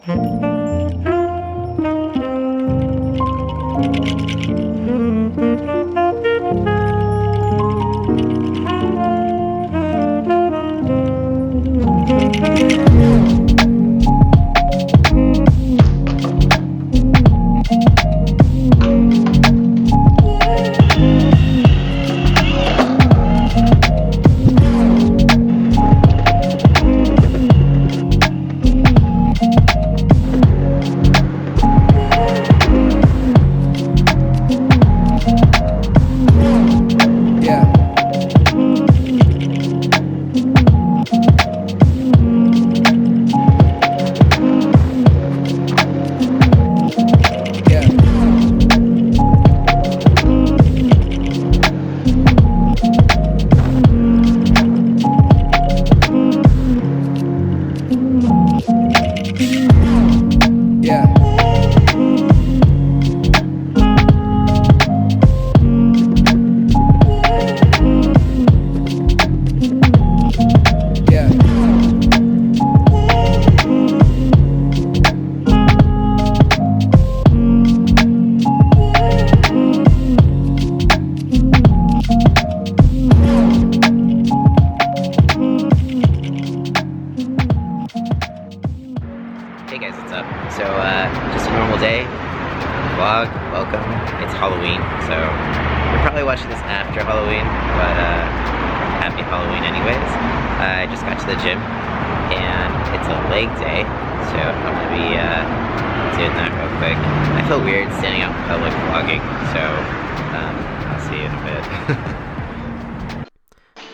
Hey guys, what's up? So, just a normal day, vlog, welcome. It's Halloween, so you're probably watching this after Halloween, but happy Halloween anyways. I just got to the gym, and it's a leg day, so I'm gonna be doing that real quick. I feel weird standing out in public vlogging, so I'll see you in a bit.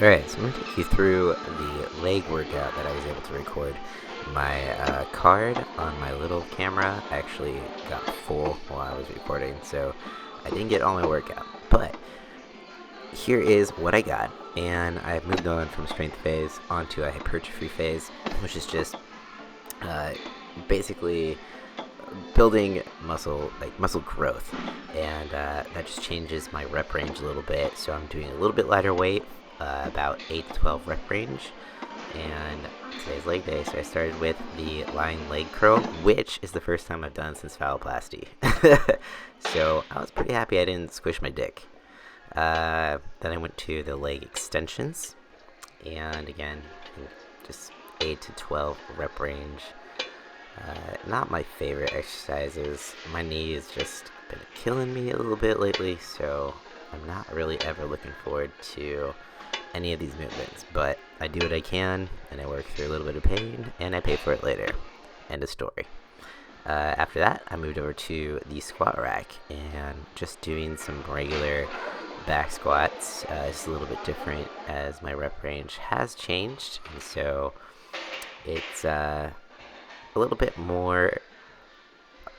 Alright, so I'm gonna take you through the leg workout that I was able to record. My card on my little camera actually got full while I was recording, so I didn't get all my workout. But here is what I got, and I've moved on from strength phase onto a hypertrophy phase, which is just basically building muscle, like muscle growth, and that just changes my rep range a little bit. So I'm doing a little bit lighter weight, about 8 to 12 rep range. And today's leg day, so I started with the lying leg curl, which is the first time I've done since phalloplasty. So I was pretty happy I didn't squish my dick. Then I went to the leg extensions, and again, just 8 to 12 rep range. Not my favorite exercises. My knee has just been killing me a little bit lately, so I'm not really ever looking forward to any of these movements, but I do what I can, and I work through a little bit of pain, and I pay for it later. End of story. After that, I moved over to the squat rack, and just doing some regular back squats. It's a little bit different as my rep range has changed, and so it's a little bit more,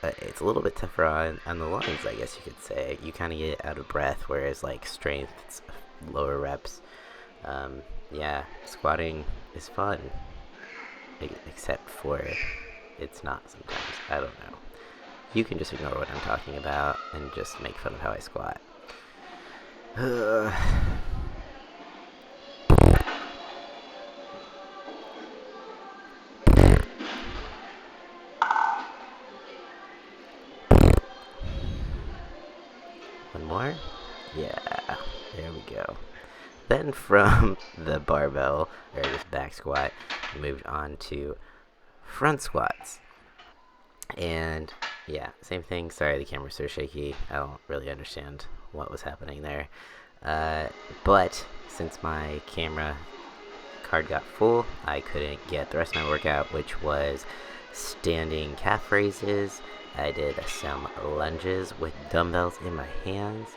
it's a little bit tougher on the lungs, I guess you could say. You kind of get out of breath, whereas like strength, it's lower reps. Yeah, squatting is fun, except for it's not sometimes. I don't know. You can just ignore what I'm talking about and just make fun of how I squat. One more? Yeah, there we go. Then from the barbell, or just back squat, I moved on to front squats. And yeah, same thing. Sorry, the camera's so shaky. I don't really understand what was happening there. But since my camera card got full, I couldn't get the rest of my workout, which was standing calf raises. I did some lunges with dumbbells in my hands.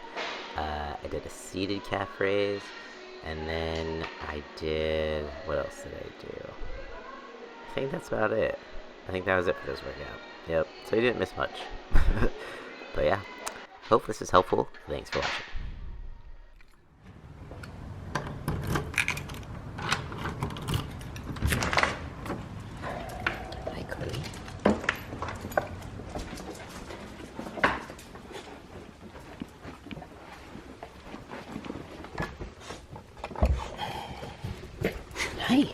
I did a seated calf raise. And then I did, what else did I do? I think that's about it. I think that was it for this workout. Yep, so you didn't miss much. But yeah, hope this is helpful. Thanks for watching. Hi, Chloe. Hi.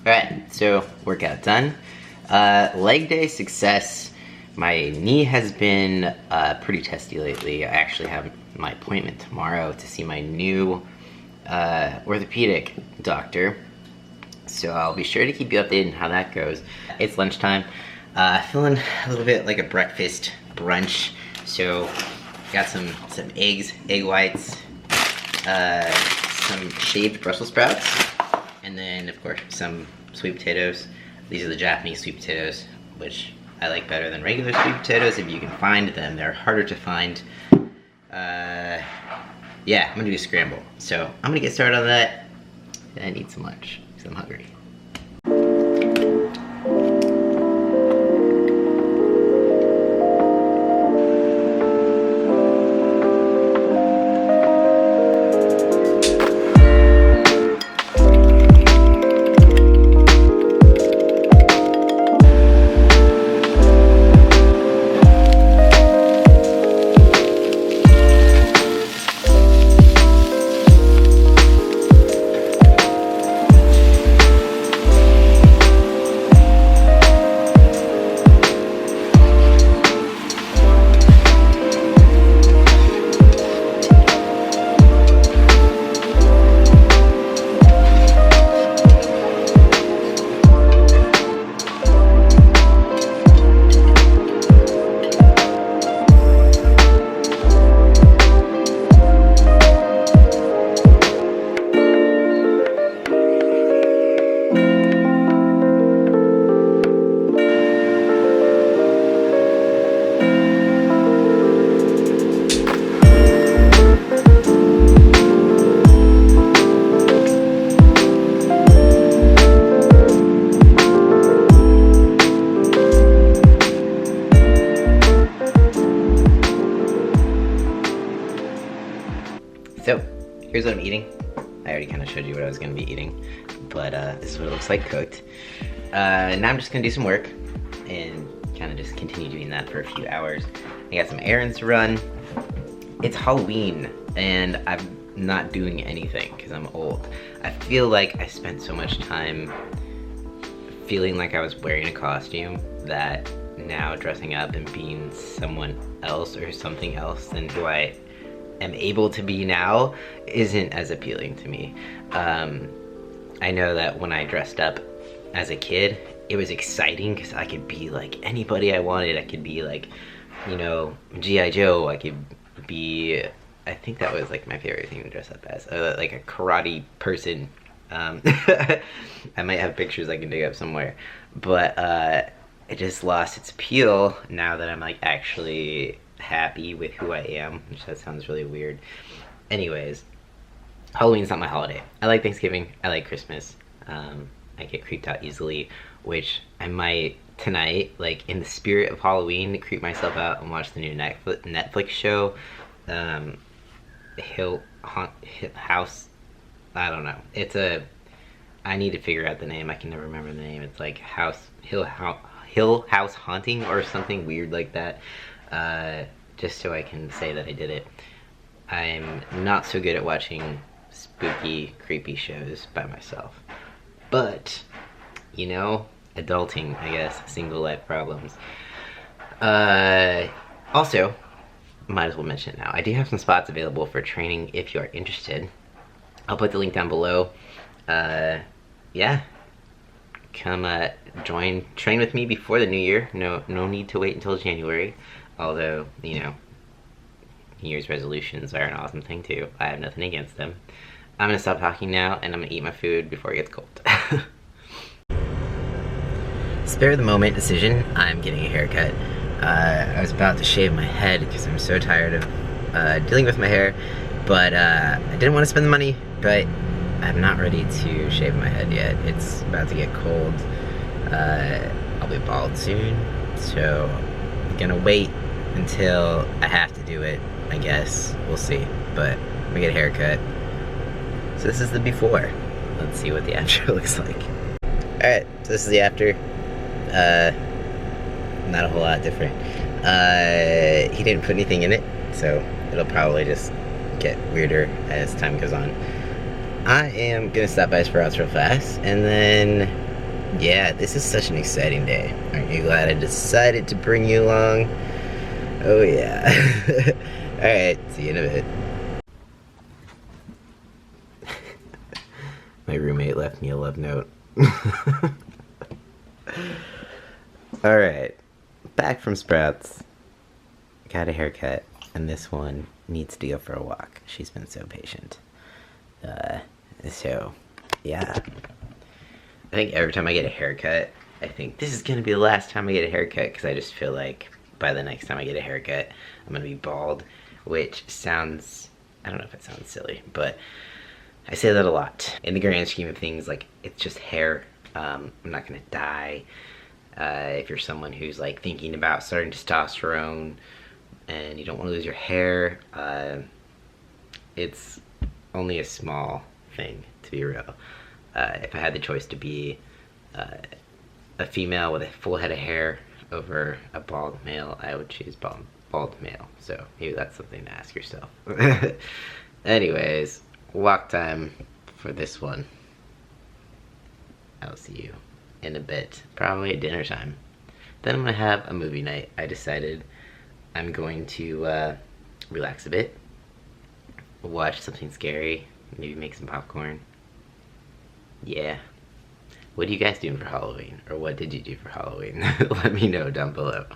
Alright, so workout done. Leg day success. My knee has been pretty testy lately. I actually have my appointment tomorrow to see my new orthopedic doctor. So I'll be sure to keep you updated on how that goes. It's lunchtime. Feeling a little bit like a breakfast brunch. So got some eggs, egg whites, some shaved Brussels sprouts, and then of course some sweet potatoes. These are the Japanese sweet potatoes, which I like better than regular sweet potatoes if you can find them. They're harder to find. Yeah, I'm gonna do a scramble. So I'm gonna get started on that and eat some lunch because I'm hungry. So, here's what I'm eating. I already kind of showed you what I was going to be eating, but this is what it looks like cooked. Now I'm just going to do some work and kind of just continue doing that for a few hours. I got some errands to run. It's Halloween, and I'm not doing anything because I'm old. I feel like I spent so much time feeling like I was wearing a costume that now dressing up and being someone else or something else than who I am able to be now isn't as appealing to me. I know that when I dressed up as a kid, it was exciting because I could be like anybody I wanted. I could be like, you know, G.I. Joe. I could be, I think that was like my favorite thing to dress up as, like a karate person. I might have pictures I can dig up somewhere, but it just lost its appeal now that I'm like actually happy with who I am, which that sounds really weird. Anyways, Halloween's not my holiday. I like Thanksgiving, I like Christmas. I get creeped out easily, which I might tonight, like in the spirit of Halloween, creep myself out and watch the new Netflix show, House, I don't know. It's I need to figure out the name. I can never remember the name. It's like Hill House Haunting or something weird like that. Just so I can say that I did it. I'm not so good at watching spooky, creepy shows by myself. But, you know, adulting, I guess, single life problems. Also, might as well mention it now. I do have some spots available for training if you are interested. I'll put the link down below. Yeah. Come train with me before the new year. No need to wait until January. Although, you know, New Year's resolutions are an awesome thing too. I have nothing against them. I'm gonna stop talking now and I'm gonna eat my food before it gets cold. Spare the moment decision, I'm getting a haircut. I was about to shave my head because I'm so tired of dealing with my hair, but I didn't want to spend the money, but I'm not ready to shave my head yet. It's about to get cold. I'll be bald soon, so I'm gonna wait until I have to do it, I guess. We'll see, but I'm gonna get a haircut. So this is the before. Let's see what the after looks like. Alright, so this is the after. Not a whole lot different. He didn't put anything in it, so it'll probably just get weirder as time goes on. I am gonna stop by Sprouts real fast, and then Yeah, this is such an exciting day. Aren't you glad I decided to bring you along? Oh yeah. Alright, see you in a bit. My roommate left me a love note. Alright, back from Sprouts. Got a haircut, and this one needs to go for a walk. She's been so patient. So, yeah. I think every time I get a haircut, I think this is gonna be the last time I get a haircut, because I just feel like by the next time I get a haircut, I'm gonna be bald, which sounds, I don't know if it sounds silly, but I say that a lot. In the grand scheme of things, like, it's just hair. I'm not gonna dye. If you're someone who's like thinking about starting testosterone and you don't want to lose your hair, it's only a small thing, to be real. If I had the choice to be a female with a full head of hair over a bald male, I would choose bald male. So maybe that's something to ask yourself. Anyways, walk time for this one. I'll see you in a bit, probably at dinner time. Then I'm gonna have a movie night. I decided I'm going to relax a bit, watch something scary, maybe make some popcorn. Yeah. What are you guys doing for Halloween? Or what did you do for Halloween? Let me know down below.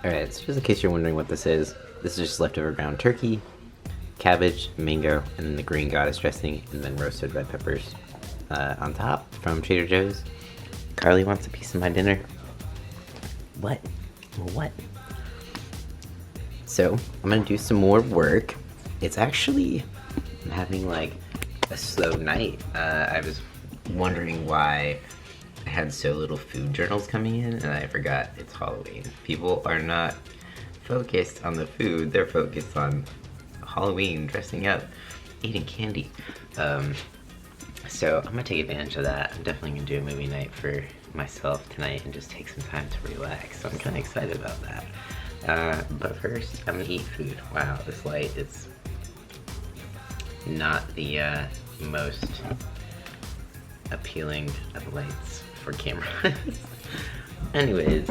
Alright, so just in case you're wondering what this is just leftover ground turkey, cabbage, mango, and then the green goddess dressing, and then roasted red peppers on top from Trader Joe's. Carly wants a piece of my dinner. What? Well, what? So, I'm gonna do some more work. It's actually, I'm having like a slow night. I was wondering why I had so little food journals coming in, and I forgot it's Halloween. People are not focused on the food, they're focused on Halloween, dressing up, eating candy. So I'm gonna take advantage of that. I'm definitely gonna do a movie night for myself tonight and just take some time to relax. So I'm kinda excited about that. But first, I'm gonna eat food. Wow, this light is not the most appealing of lights for cameras. Anyways,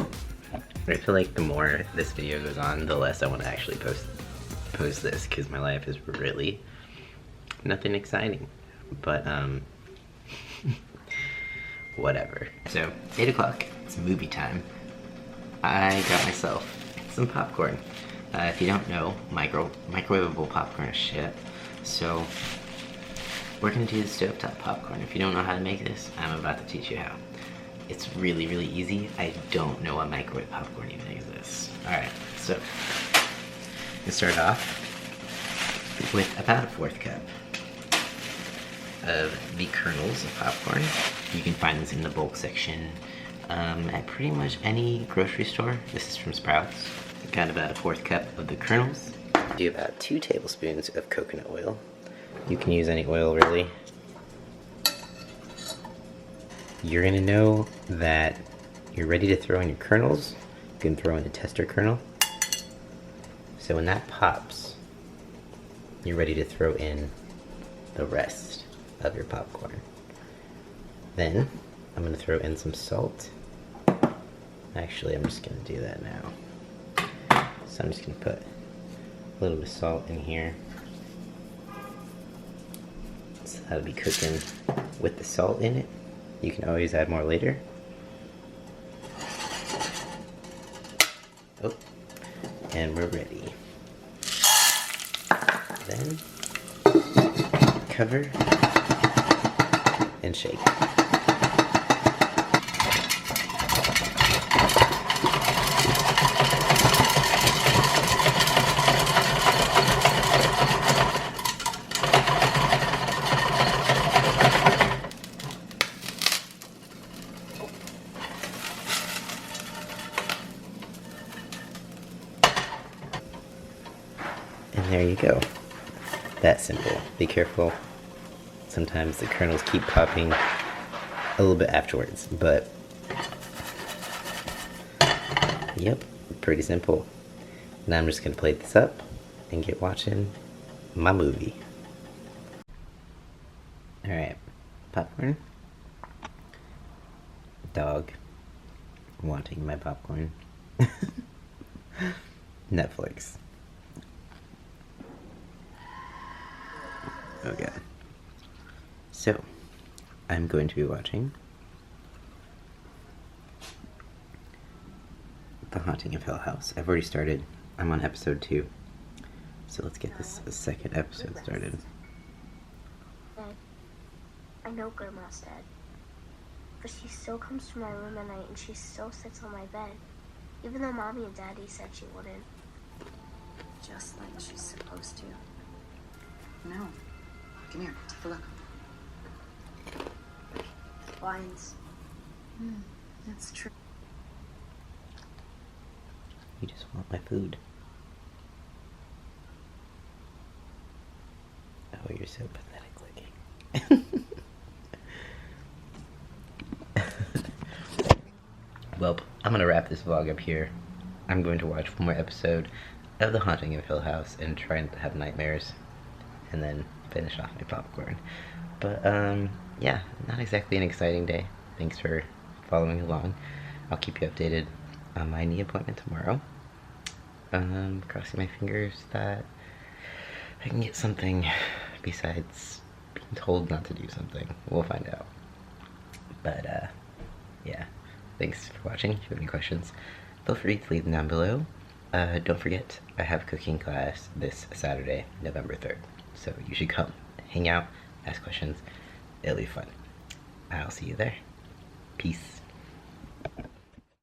I feel like the more this video goes on, the less I want to actually post this, because my life is really nothing exciting. But whatever. So 8 o'clock, it's movie time. I got myself some popcorn. If you don't know, microwavable popcorn is shit. So we're gonna do the stovetop popcorn. If you don't know how to make this, I'm about to teach you how. It's really, really easy. I don't know why microwave popcorn even exists. Alright, so let's start off with about a 1/4 cup of the kernels of popcorn. You can find this in the bulk section at pretty much any grocery store. This is from Sprouts. Got about a 1/4 cup of the kernels. Do about 2 tablespoons of coconut oil. You can use any oil, really. You're gonna know that you're ready to throw in your kernels. You can throw in a tester kernel. So when that pops, you're ready to throw in the rest of your popcorn. Then I'm gonna throw in some salt. Actually, I'm just gonna do that now. So I'm just gonna put a little bit of salt in here. So that'll be cooking with the salt in it. You can always add more later. Oh, and we're ready. Then cover and shake. And there you go. That simple. Be careful. Sometimes the kernels keep popping a little bit afterwards, but yep, pretty simple. Now I'm just gonna plate this up and get watching my movie. Alright, popcorn. Dog wanting my popcorn. Netflix. Okay. So, I'm going to be watching The Haunting of Hill House. I've already started. I'm on episode 2. So let's get this second episode started. Dad, I know Grandma's dead, but she still comes to my room at night and she still sits on my bed, even though Mommy and Daddy said she wouldn't. Just like she's supposed to. No. Come here, take a look. Blinds. That's true. You just want my food. Oh, you're so pathetic looking. Well, I'm gonna wrap this vlog up here. I'm going to watch one more episode of The Haunting of Hill House and try not to have nightmares, and then finish off my popcorn. But yeah, not exactly an exciting day. Thanks for following along. I'll keep you updated on my knee appointment tomorrow. Crossing my fingers that I can get something besides being told not to do something. We'll find out. But yeah, thanks for watching. If you have any questions, feel free to leave them down below. Don't forget, I have cooking class this Saturday, November 3rd. So you should come, hang out, ask questions. It'll be fun. I'll see you there. Peace.